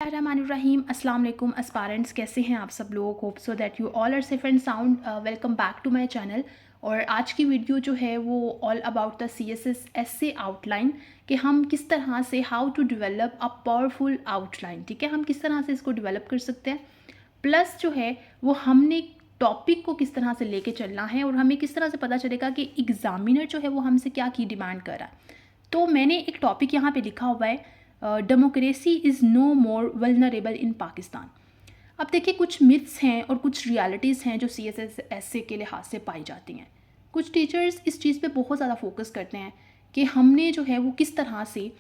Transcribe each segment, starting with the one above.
रहीम अस्सलाम वालेकुम एस्पायरेंट्स, कैसे हैं आप सब लोग। Hope so that you all are safe and sound. Welcome back to my channel. और आज की वीडियो जो है वो all about the CSS essay outline, कि हम किस तरह से how to develop a powerful outline. ठीक है, हम किस तरह से इसको डेवलप कर सकते हैं, प्लस जो है वो हमने टॉपिक को किस तरह से लेके चलना है और हमें किस तरह से पता चलेगा कि एग्जामिनर जो है वो हमसे क्या की डिमांड कर रहा है। तो मैंने एक टॉपिक यहाँ पे लिखा हुआ है, democracy is no more vulnerable in Pakistan. अब देखिए, कुछ मिथ्स हैं और कुछ रियलिटीज़ हैं जो CSS एसे के लिहाज से पाई जाती हैं। कुछ टीचर्स इस चीज़ पे बहुत ज़्यादा फोकस करते हैं कि हमने जो है वो किस तरह से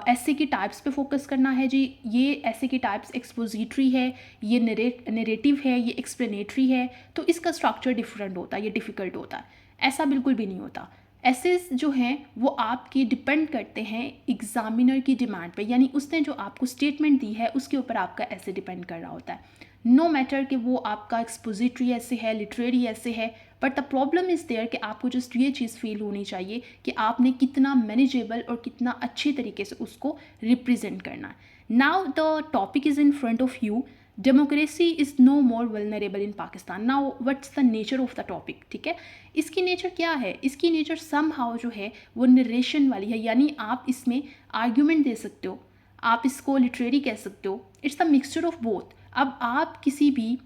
ऐसे की टाइप्स पे फोकस करना है। जी, ये ऐसे की टाइप्स एक्सपोजिटरी है, ये नरेटिव है, ये एक्सप्लेनेटरी है, तो इसका स्ट्रक्चर डिफरेंट होता है, ये डिफ़िकल्ट होता है। ऐसा बिल्कुल भी नहीं होता। एसेस जो हैं वो आपकी डिपेंड करते हैं एग्जामिनर की डिमांड पे, यानी उसने जो आपको स्टेटमेंट दी है उसके ऊपर आपका ऐसे डिपेंड कर रहा होता है। नो मैटर कि वो आपका एक्सपोजिटरी ऐसे है, लिटरेरी ऐसे है, but the problem is there कि आपको जस्ट ये चीज़ फील होनी चाहिए कि आपने कितना मैनेजेबल और कितना अच्छी तरीके से उसको रिप्रेजेंट करना है। Now the topic is in front of you, democracy is no more vulnerable in Pakistan. Now what's the nature of the topic. ठीक है, इसकी नेचर क्या है? इसकी नेचर सम हाउ जो है वो नरेशन वाली है, यानी आप इसमें आर्ग्यूमेंट दे सकते हो, आप इसको लिटरेरी कह सकते हो। It's the mixture of both. अब आप किसी भी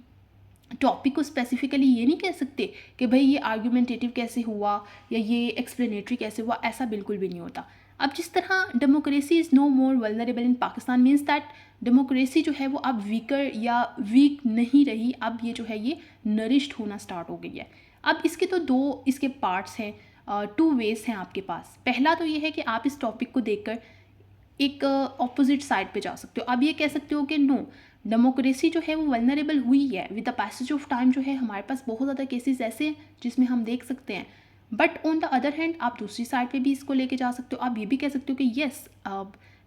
टॉपिक को स्पेसिफिकली ये नहीं कह सकते कि भाई ये आर्ग्यूमेंटेटिव कैसे हुआ या ये एक्सप्लेनेटरी कैसे हुआ, ऐसा बिल्कुल भी नहीं होता। अब जिस तरह democracy is no more vulnerable in Pakistan means that democracy जो है वो अब वीकर या वीक नहीं रही, अब ये जो है ये नरिश्ड होना स्टार्ट हो गई है। अब इसके तो दो इसके पार्ट्स हैं, टू वेज हैं आपके पास। पहला तो ये है कि आप इस टॉपिक को देखकर एक ऑपोजिट साइड पे जा सकते हो। आप ये कह सकते हो कि नो, डेमोक्रेसी जो है वो वल्नरेबल हुई है with the passage of time. जो है हमारे पास बहुत ज़्यादा केसेस ऐसे हैं जिसमें हम देख सकते हैं। But on the other hand आप दूसरी साइड पे भी इसको लेके जा सकते हो। आप ये भी कह सकते हो कि yes,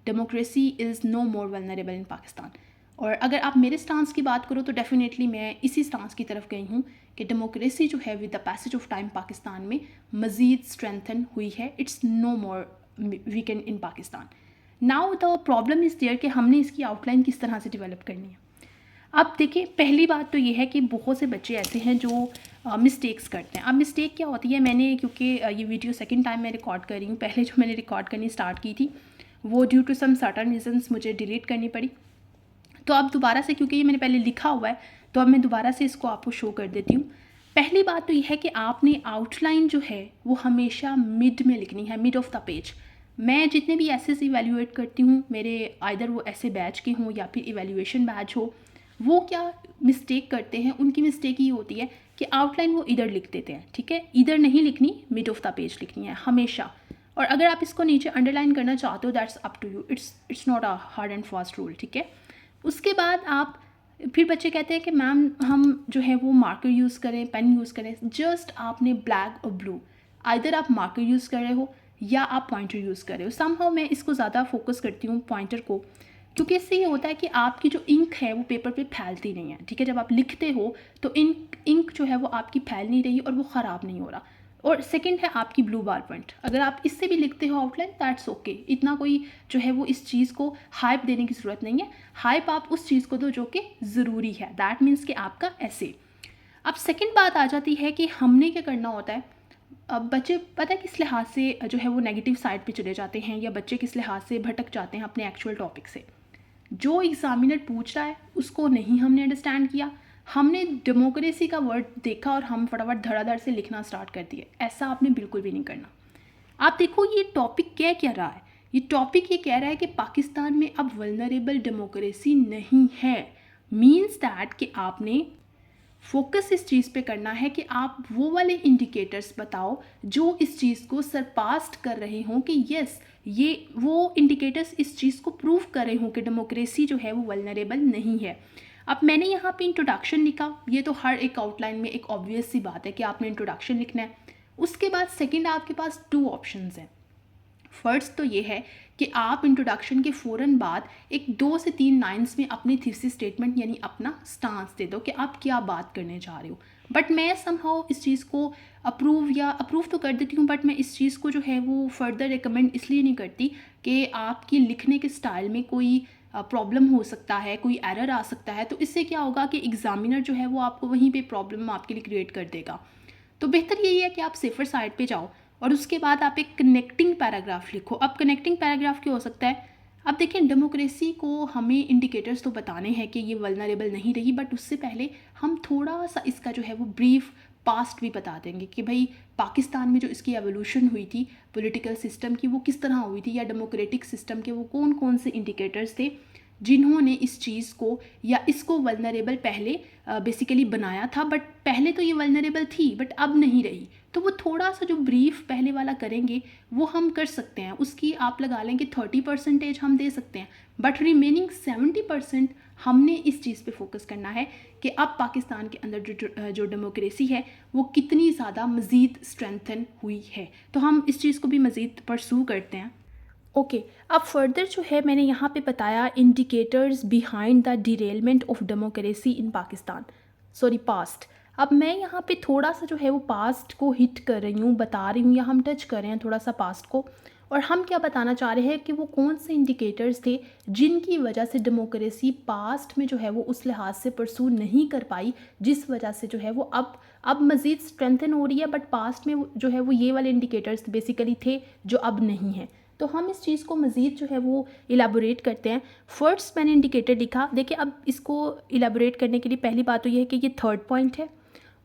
democracy is no more vulnerable in Pakistan. और अगर आप मेरे स्टांस की बात करो तो डेफिनेटली मैं इसी स्टांस की तरफ गई हूँ कि डेमोक्रेसी जो है with the passage of time Pakistan में मज़ीद स्ट्रेंथन हुई है। It's no more weakened in Pakistan. Now the problem is there कि हमने इसकी आउटलाइन किस तरह से डेवलप करनी है। अब देखिए, पहली बात तो ये है कि बहुत से बच्चे ऐसे हैं जो मिस्टेक्स करते हैं। अब मिस्टेक क्या होती है, मैंने क्योंकि ये वीडियो सेकंड टाइम मैं रिकॉर्ड कर रही हूँ, पहले जो मैंने रिकॉर्ड करनी स्टार्ट की थी वो due to some certain reasons मुझे डिलीट करनी पड़ी। तो अब दोबारा से, क्योंकि ये मैंने पहले लिखा हुआ है, तो अब मैं दोबारा से इसको आपको शो कर देती हूँ। पहली बात तो ये है कि आपने आउटलाइन जो है वो हमेशा मिड में लिखनी है, मिड ऑफ द पेज। मैं जितने भी ऐसे इवेल्यूएट करती हूँ, मेरे आइदर वो ऐसे बैच के हों या फिर इवेल्यूएशन बैच हो, वो क्या मिस्टेक करते हैं, उनकी मिस्टेक ये होती है कि आउटलाइन वो इधर लिख देते हैं। ठीक है, इधर नहीं लिखनी, मिड ऑफ द पेज लिखनी है हमेशा। और अगर आप इसको नीचे अंडरलाइन करना चाहते हो, that's up to you, it's not a hard and fast rule. ठीक है, उसके बाद आप फिर बच्चे कहते हैं कि मैम हम जो है वो मार्कर यूज़ करें, पेन यूज़ करें। जस्ट आपने ब्लैक और ब्लू, आइदर आप मार्कर यूज़ कर रहे हो या आप पॉइंटर यूज़ कर रहे हो। समहाउ मैं इसको ज़्यादा फोकस करती हूँ पॉइंटर को, क्योंकि इससे ये होता है कि आपकी जो इंक है वो पेपर पे फैलती नहीं है। ठीक है, जब आप लिखते हो तो इंक जो है वो आपकी फैल नहीं रही और वो ख़राब नहीं हो रहा। और सेकंड है आपकी ब्लू बार पॉइंट, अगर आप इससे भी लिखते हो आउटलाइन दैट्स ओके। इतना कोई जो है वो इस चीज़ को हाइप देने की ज़रूरत नहीं है। हाइप आप उस चीज़ को दो जो कि ज़रूरी है, दैट मीन्स कि आपका ऐसे। अब सेकंड बात आ जाती है कि हमने क्या करना होता है। अब बच्चे पता है किस लिहाज से जो है वो नेगेटिव साइड पे चले जाते हैं, या बच्चे किस लिहाज से भटक जाते हैं अपने एक्चुअल टॉपिक से। जो एग्जामिनर पूछ रहा है उसको नहीं हमने अंडरस्टैंड किया, हमने डेमोक्रेसी का वर्ड देखा और हम फटाफट धड़ाधड़ से लिखना स्टार्ट कर दिए। ऐसा आपने बिल्कुल भी नहीं करना। आप देखो ये टॉपिक क्या रहा है। ये टॉपिक ये कह रहा है कि पाकिस्तान में अब वल्नरेबल डेमोक्रेसी नहीं है। मीन्स दैट कि आपने फोकस इस चीज़ पे करना है कि आप वो वाले इंडिकेटर्स बताओ जो इस चीज़ को सरपास्ट कर रहे हों, कि यस ये वो इंडिकेटर्स इस चीज़ को प्रूव कर रहे हों कि डेमोक्रेसी जो है वो वल्नरेबल नहीं है। अब मैंने यहाँ पे इंट्रोडक्शन लिखा, ये तो हर एक आउटलाइन में एक ऑब्वियस सी बात है कि आपने इंट्रोडक्शन लिखना है। उसके बाद सेकेंड आपके पास टू ऑप्शंस हैं। फर्स्ट तो ये है कि आप इंट्रोडक्शन के फ़ौरन बाद एक 2 से 3 लाइंस में अपनी थीसिस स्टेटमेंट यानी अपना स्टांस दे दो कि आप क्या बात करने जा रहे हो। बट मैं समहाउ इस चीज़ को अप्रूव तो कर देती हूँ, बट मैं इस चीज़ को जो है वो फर्दर रिकमेंड इसलिए नहीं करती कि आपकी लिखने के स्टाइल में कोई प्रॉब्लम हो सकता है, कोई एरर आ सकता है, तो इससे क्या होगा कि एग्जामिनर जो है वो आपको वहीं पे प्रॉब्लम आपके लिए क्रिएट कर देगा। तो बेहतर यही है कि आप सेफर साइड पे जाओ और उसके बाद आप एक कनेक्टिंग पैराग्राफ लिखो। अब कनेक्टिंग पैराग्राफ क्या हो सकता है? अब देखिए, डेमोक्रेसी को हमें इंडिकेटर्स तो बताने हैं कि ये वल्नरेबल नहीं रही, बट उससे पहले हम थोड़ा सा इसका जो है वो ब्रीफ पास्ट भी बता देंगे कि भाई पाकिस्तान में जो इसकी एवोल्यूशन हुई थी पॉलिटिकल सिस्टम की, वो किस तरह हुई थी, या डेमोक्रेटिक सिस्टम के वो कौन कौन से इंडिकेटर्स थे जिन्होंने इस चीज़ को या इसको वल्नरेबल पहले बेसिकली बनाया था, बट पहले तो ये वल्नरेबल थी बट अब नहीं रही। तो वो थोड़ा सा जो ब्रीफ पहले वाला करेंगे वो हम कर सकते हैं, उसकी आप लगा लें कि 30% हम दे सकते हैं, बट रिमेनिंग 70% हमने इस चीज़ पे फोकस करना है कि अब पाकिस्तान के अंदर जो डेमोक्रेसी है वो कितनी ज़्यादा मज़ीद स्ट्रेंथन हुई है। तो हम इस चीज़ को भी मज़ीद परसू करते हैं। ओके, अब फर्दर जो है मैंने यहाँ पे बताया indicators behind the derailment of democracy in Pakistan, sorry past. अब मैं यहाँ पे थोड़ा सा जो है वो पास्ट को हिट कर रही हूँ, बता रही हूँ, या हम टच कर रहे हैं थोड़ा सा पास्ट को। और हम क्या बताना चाह रहे हैं कि वो कौन से इंडिकेटर्स थे जिनकी वजह से डेमोक्रेसी पास्ट में जो है वो उस लिहाज से परसू नहीं कर पाई, जिस वजह से जो है वो अब मज़ीद स्ट्रेंथन हो रही है, बट पास्ट में जो है वो ये वाले इंडिकेटर्स बेसिकली थे जो अब नहीं हैं। तो हम इस चीज़ को मज़ीद जो है वो इलेबोरेट करते हैं। फर्स्ट मैंने इंडिकेटर लिखा, देखिए अब इसको इलेबोरेट करने के लिए पहली बात तो ये है कि ये थर्ड पॉइंट है,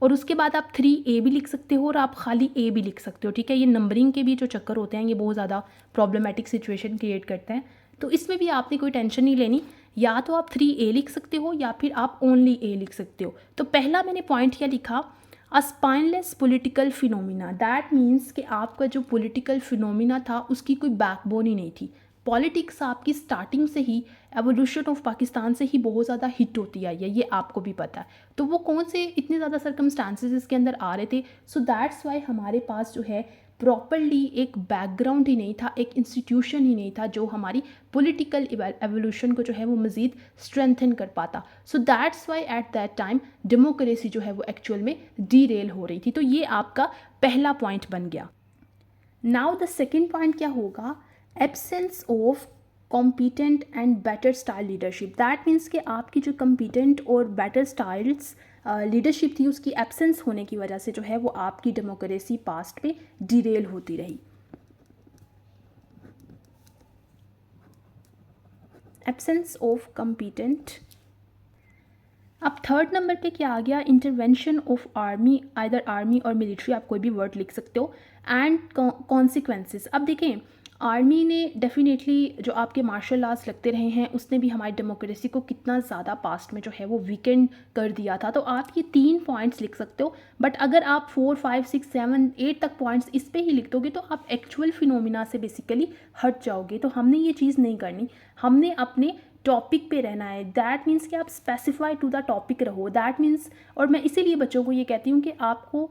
और उसके बाद आप 3A भी लिख सकते हो और आप खाली A भी लिख सकते हो, ठीक है। ये नंबरिंग के भी जो चक्कर होते हैं ये बहुत ज़्यादा प्रॉब्लमेटिक सिचुएशन क्रिएट करते हैं, तो इसमें भी आपने कोई टेंशन नहीं लेनी। या तो आप 3A लिख सकते हो या फिर आप ओनली A लिख सकते हो। तो पहला मैंने पॉइंट क्या लिखा, a spineless political phenomena, that means कि आपका जो पॉलिटिकल फिनोमिना था उसकी कोई बैकबोन ही नहीं थी। पॉलिटिक्स आपकी स्टार्टिंग से ही एवोल्यूशन ऑफ पाकिस्तान से ही बहुत ज़्यादा हिट होती आई है, ये आपको भी पता है। तो वो कौन से इतने ज़्यादा सर्कमस्टांसेस इसके अंदर आ रहे थे, सो दैट्स वाई हमारे पास जो है प्रॉपरली एक बैकग्राउंड ही नहीं था, एक इंस्टीट्यूशन ही नहीं था जो हमारी पॉलिटिकल एवोल्यूशन को जो है वो मज़ीद स्ट्रेंथन कर पाता। So that's why at that time democracy जो है वो एक्चुअल में डीरेल हो रही थी। तो ये आपका पहला पॉइंट बन गया। नाउ द सेकेंड पॉइंट क्या होगा, absence of competent and better style leadership, that means कि आपकी जो कॉम्पिटेंट और बेटर स्टाइल्स लीडरशिप थी उसकी एब्सेंस होने की वजह से जो है वो आपकी डेमोक्रेसी पास्ट में डिरेल होती रही। Absence of competent. अब थर्ड नंबर पे क्या आ गया, intervention of army, either army और मिलिट्री, आप कोई भी वर्ड लिख सकते हो, एंड कॉन्सिक्वेंसेस। अब देखें, आर्मी ने डेफिनेटली जो आपके मार्शल लॉज लगते रहे हैं उसने भी हमारी डेमोक्रेसी को कितना ज़्यादा पास्ट में जो है वो वीकेंड कर दिया था। तो आप ये 3 पॉइंट्स लिख सकते हो, बट अगर आप 4, 5, 6, 7, 8 तक पॉइंट्स इस पे ही लिख दोगे तो आप एक्चुअल फिनोमिना से बेसिकली हट जाओगे। तो हमने ये चीज़ नहीं करनी, हमने अपने टॉपिक पे रहना है। दैट मीन्स कि आप स्पेसिफाई टू द टॉपिक रहो, दैट मीन्स, और मैं इसीलिए बच्चों को ये कहती हूँ कि आपको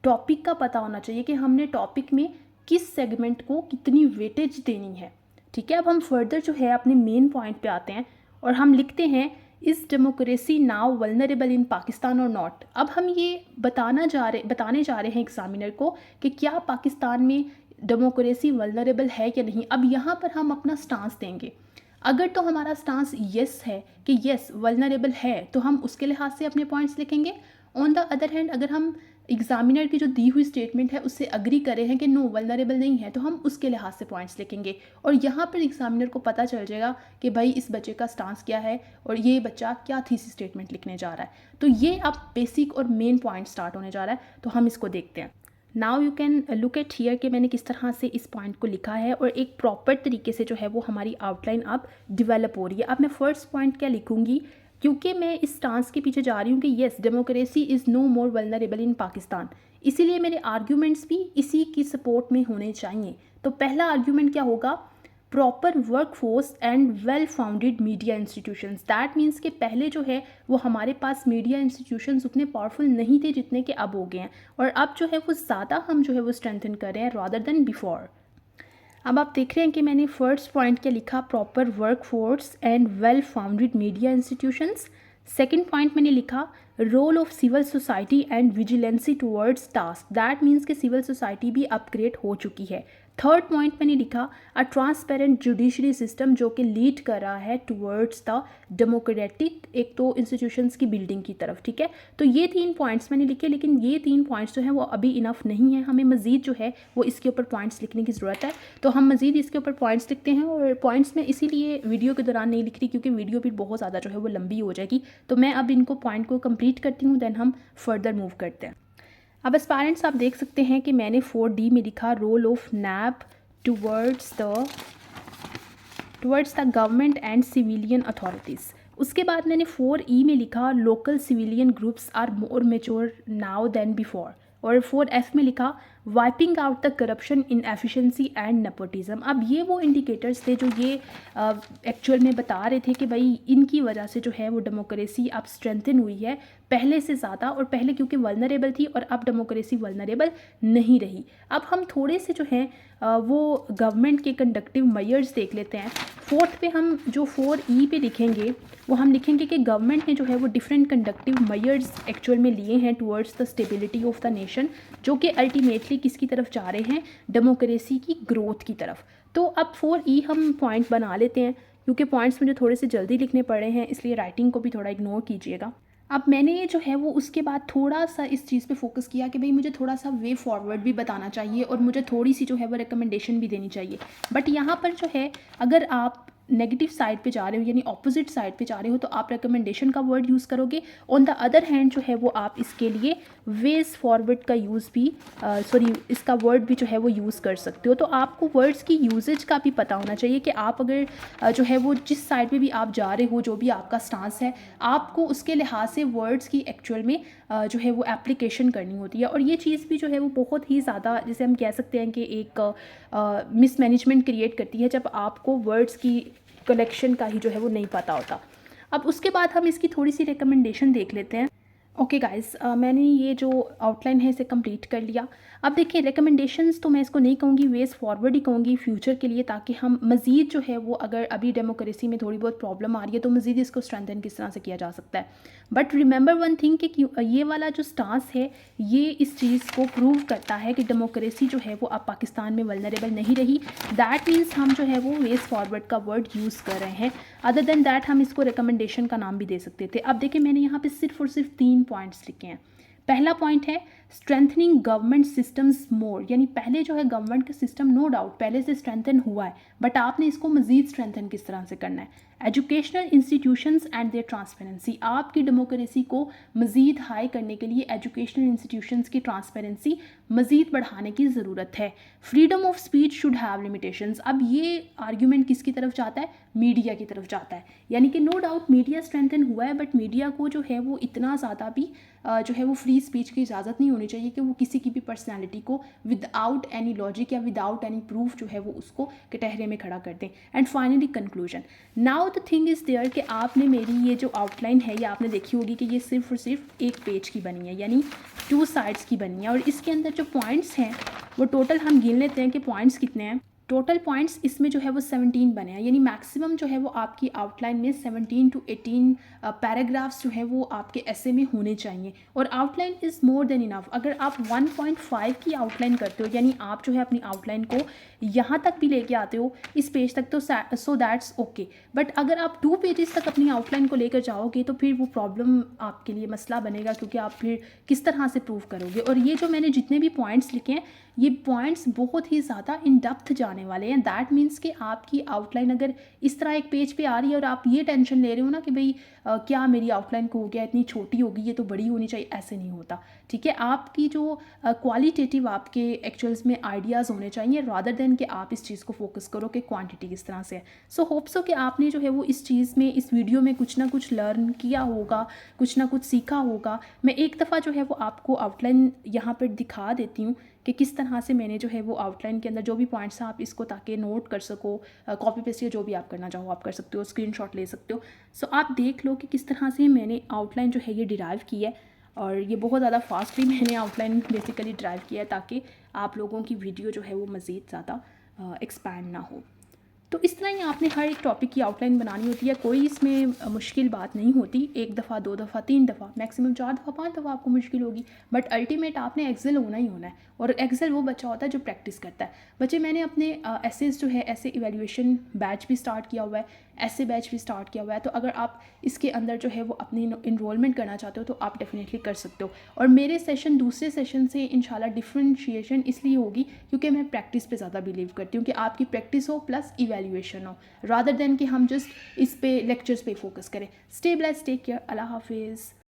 टॉपिक का पता होना चाहिए कि हमने टॉपिक में किस सेगमेंट को कितनी वेटेज देनी है, ठीक है। अब हम फर्दर जो है अपने मेन पॉइंट पे आते हैं और हम लिखते हैं, इस democracy now vulnerable in Pakistan और नॉट। अब हम ये बताने जा रहे हैं एग्जामिनर को कि क्या पाकिस्तान में डेमोक्रेसी वल्नरेबल है या नहीं। अब यहाँ पर हम अपना स्टांस देंगे। अगर तो हमारा स्टांस येस है कि येस वल्नरेबल है तो हम उसके लिहाज से अपने पॉइंट्स लिखेंगे। ऑन द अदर हैंड अगर हम एग्जामिनर की जो दी हुई स्टेटमेंट है उससे अग्री करें हैं कि नो वल्नरेबल नहीं है तो हम उसके लिहाज से पॉइंट्स लिखेंगे, और यहाँ पर एग्जामिनर को पता चल जाएगा कि भाई इस बच्चे का स्टांस क्या है और ये बच्चा क्या थीसिस स्टेटमेंट लिखने जा रहा है। तो ये अब बेसिक और मेन पॉइंट स्टार्ट होने जा रहा है, तो हम इसको देखते हैं। Now you can look at here कि मैंने किस तरह से इस पॉइंट को लिखा है और एक प्रॉपर तरीके से जो है वो हमारी आउटलाइन अब डिवेलप हो रही है। अब मैं फर्स्ट पॉइंट क्या लिखूंगी, क्योंकि मैं इस स्टांस के पीछे जा रही हूँ कि yes democracy is no more vulnerable in Pakistan, इसीलिए मेरे आर्ग्यूमेंट्स भी इसी की सपोर्ट में होने चाहिए। तो पहला आर्ग्यूमेंट क्या होगा, proper workforce and well founded media institutions. That means कि पहले जो है वो हमारे पास मीडिया इंस्टीट्यूशंस उतने पावरफुल नहीं थे जितने कि अब हो गए हैं, और अब जो है वो ज़्यादा हम जो है वो स्ट्रेंथन कर रहे हैं रादर देन बिफोर। अब आप देख रहे हैं कि मैंने फर्स्ट पॉइंट क्या लिखा, proper workforce and well founded media institutions. Second point मैंने लिखा, role of civil society and vigilancy towards task. That means कि सिविल सोसाइटी भी अपग्रेड हो चुकी है। थर्ड पॉइंट मैंने लिखा अ ट्रांसपेरेंट जुडिशरी सिस्टम जो कि लीड कर रहा है टुवर्ड्स द डेमोक्रेटिक एक तो इंस्टीट्यूशंस की बिल्डिंग की तरफ, ठीक है। तो ये 3 पॉइंट्स मैंने लिखे, लेकिन ये 3 पॉइंट्स जो है वो अभी इनफ नहीं है, हमें मज़ीद जो है वो इसके ऊपर पॉइंट्स लिखने की ज़रूरत है। तो हम मज़ीद इसके ऊपर पॉइंट्स लिखते हैं, और पॉइंट्स में इसीलिए वीडियो के दौरान नहीं लिख रही क्योंकि वीडियो भी बहुत ज़्यादा जो है वो लंबी हो जाएगी। तो मैं अब इनको पॉइंट को कंप्लीट करती हूँ, देन हम फर्दर मूव करते हैं। अब एस्पायरेंट्स आप देख सकते हैं कि मैंने 4D में लिखा role of NAB towards the government and civilian authorities. उसके बाद मैंने 4E में लिखा local civilian groups are more mature now than before. और 4F में लिखा wiping out the corruption inefficiency and nepotism. अब ये वो इंडिकेटर्स थे जो ये एक्चुअल में बता रहे थे कि भाई इनकी वजह से जो है वो डेमोक्रेसी अब स्ट्रेंथन हुई है पहले से ज़्यादा, और पहले क्योंकि वल्नरेबल थी और अब डेमोक्रेसी वल्नरेबल नहीं रही। अब हम थोड़े से जो हैं वो गवर्नमेंट के कंडक्टिव मेजर्स देख लेते हैं। फोर्थ पे हम जो 4E पे लिखेंगे वो हम लिखेंगे कि गवर्नमेंट ने जो है वो डिफरेंट कंडक्टिव मेजर्स एक्चुअल में लिए हैं towards the stability of the nation, जो कि अल्टीमेटली किसकी तरफ जा रहे हैं, डेमोक्रेसी की ग्रोथ की तरफ। तो अब 4E हम पॉइंट बना लेते हैं, क्योंकि पॉइंट्स मुझे थोड़े से जल्दी लिखने पड़े हैं, इसलिए राइटिंग को भी थोड़ा इग्नोर कीजिएगा। अब मैंने जो है वो उसके बाद थोड़ा सा इस चीज़ पे फोकस किया कि भाई मुझे थोड़ा सा वे फॉरवर्ड भी बताना चाहिए और मुझे थोड़ी सी जो है वो रिकमेंडेशन भी देनी चाहिए। बट यहाँ पर जो है अगर आप नेगेटिव साइड पे जा रहे हो यानी ऑपोजिट साइड पे जा रहे हो तो आप रिकमेंडेशन का वर्ड यूज़ करोगे। ऑन द अदर हैंड जो है वो आप इसके लिए वेज फॉरवर्ड का यूज़ भी इसका वर्ड भी जो है वो यूज़ कर सकते हो। तो आपको वर्ड्स की यूजेज का भी पता होना चाहिए कि आप अगर जो है वो जिस साइड पे भी आप जा रहे हो, जो भी आपका स्टांस है, आपको उसके लिहाज से वर्ड्स की एक्चुअल में जो है वो एप्लीकेशन करनी होती है। और ये चीज़ भी जो है वो बहुत ही ज़्यादा, जैसे हम कह सकते हैं कि एक मिसमैनेजमेंट क्रिएट करती है जब आपको वर्ड्स की कलेक्शन का ही जो है वो नहीं पता होता। अब उसके बाद हम इसकी थोड़ी सी रिकमेंडेशन देख लेते हैं। ओके गाइस, मैंने ये जो आउटलाइन है इसे कंप्लीट कर लिया। अब देखिए रिकमेंडेशंस तो मैं इसको नहीं कहूँगी, वेज फॉरवर्ड ही कहूँगी फ्यूचर के लिए, ताकि हम मज़ीद जो है वो अगर अभी डेमोक्रेसी में थोड़ी बहुत प्रॉब्लम आ रही है तो मज़ीद इसको स्ट्रेंथन किस तरह से किया जा सकता है। बट रिमेंबर वन थिंग कि ये वाला जो स्टांस है ये इस चीज़ को प्रूव करता है कि डेमोक्रेसी जो है वो अब पाकिस्तान में वल्नरेबल नहीं रही। दैट मीन्स हम जो है वो वेज फॉरवर्ड का वर्ड यूज़ कर रहे हैं। अदर देन दैट हम इसको रिकमेंडेशन का नाम भी दे सकते थे। अब देखिए मैंने यहाँ पे सिर्फ और सिर्फ 3 पॉइंट्स लिखे हैं। पहला पॉइंट है स्ट्रेंथनिंग गवर्नमेंट सिस्टम्स मोर, यानी पहले जो है गवर्नमेंट का सिस्टम नो डाउट पहले से स्ट्रेंथन हुआ है, बट आपने इसको मजीद स्ट्रेंथन किस तरह से करना है। Educational institutions and their transparency, आपकी डेमोक्रेसी को मजीद हाई करने के लिए एजुकेशनल इंस्टीट्यूशंस की ट्रांसपेरेंसी मजीद बढ़ाने की ज़रूरत है। Freedom of speech should have limitations, अब ये आर्ग्यूमेंट किसकी तरफ जाता है, मीडिया की तरफ जाता है। यानी कि नो डाउट मीडिया स्ट्रेंथन हुआ है, बट मीडिया को जो है वो इतना ज़्यादा भी जो है वो फ्री स्पीच की इजाज़त नहीं होनी चाहिए कि वो किसी की भी पर्सनैलिटी को विदाउट एनी लॉजिक या विदाउट एनी प्रूफ जो है वो उसको कटहरे में खड़ा कर दें। And finally conclusion, now the thing is there कि आपने मेरी ये जो आउटलाइन है ये आपने देखी होगी कि ये सिर्फ और सिर्फ एक पेज की बनी है, यानी 2 साइड्स की बनी है। और इसके अंदर जो पॉइंट्स हैं वो टोटल हम गिन लेते हैं कि पॉइंट्स कितने हैं। टोटल पॉइंट्स इसमें जो है वो 17 बने हैं, यानी मैक्सिमम जो है वो आपकी आउटलाइन में 17 to 18 पैराग्राफ्स जो है वो आपके ऐसे में होने चाहिए। और outline is more than enough. अगर आप 1.5 की आउटलाइन करते हो, यानी आप जो है अपनी आउटलाइन को यहाँ तक भी लेके आते हो इस पेज तक, तो सो दैट्स ओके। बट अगर आप 2 पेजेस तक अपनी आउटलाइन को लेकर जाओगे तो फिर वो प्रॉब्लम आपके लिए मसला बनेगा, क्योंकि आप फिर किस तरह से प्रूव करोगे। और ये जो मैंने जितने भी पॉइंट्स लिखे हैं ये पॉइंट्स बहुत ही ज़्यादा इन डेप्थ जाने वाले हैं। दैट मीन्स कि आपकी आउटलाइन अगर इस तरह एक पेज पे आ रही है और आप ये टेंशन ले रहे हो ना कि भाई क्या मेरी आउटलाइन को हो गया, इतनी छोटी होगी, ये तो बड़ी होनी चाहिए, ऐसे नहीं होता। ठीक है, आपकी जो क्वालिटेटिव आपके एक्चुअल्स में आइडियाज़ होने चाहिए, रादर देन कि आप इस चीज़ को फोकस करो कि क्वांटिटी किस तरह से है। सो होप सो कि आपने जो है वो इस चीज़ में, इस वीडियो में कुछ ना कुछ लर्न किया होगा, कुछ ना कुछ सीखा होगा। मैं एक दफ़ा जो है वो आपको आउटलाइन यहाँ पर दिखा देती हूँ कि किस तरह से मैंने जो है वो आउटलाइन के अंदर जो भी पॉइंट्स हैं आप इसको ताकि नोट कर सको, कॉपी पेस्ट या जो भी आप करना चाहो आप कर सकते हो, स्क्रीनशॉट ले सकते हो। सो आप देख लो कि किस तरह से मैंने आउटलाइन जो है ये डिराइव की है। और ये बहुत ज़्यादा फास्टली मैंने आउटलाइन बेसिकली ड्राइव किया है ताकि आप लोगों की वीडियो जो है वो मज़ीद ज़्यादा एक्सपैंड ना हो। तो इस तरह ही आपने हर एक टॉपिक की आउटलाइन बनानी होती है। कोई इसमें मुश्किल बात नहीं होती। 1 दफ़ा, 2 दफ़ा, 3 दफ़ा, मैक्सिमम 4 दफ़ा, 5 दफ़ा आपको मुश्किल होगी, बट अल्टीमेट आपने एक्सेल होना ही होना है। और एक्सेल वो बच्चा होता है जो प्रैक्टिस करता है। बच्चे, मैंने अपने एसेस जो है, ऐसे इवैल्यूएशन बैच भी स्टार्ट किया हुआ है, ऐसे बैच भी स्टार्ट किया हुआ है। तो अगर आप इसके अंदर जो है वो अपनी इनरोलमेंट करना चाहते हो तो आप डेफिनेटली कर सकते हो। और मेरे सेशन दूसरे सेशन से इंशाल्लाह डिफरेंशिएशन इसलिए होगी क्योंकि मैं प्रैक्टिस पे ज़्यादा बिलीव करती हूँ कि आपकी प्रैक्टिस हो प्लस इवैल्यूएशन हो, रादर देन कि हम जस्ट इस पे लेक्चर्स पे फोकस करें। स्टे ब्लेस्ड, टेक केयर, अल्लाह हाफिज़।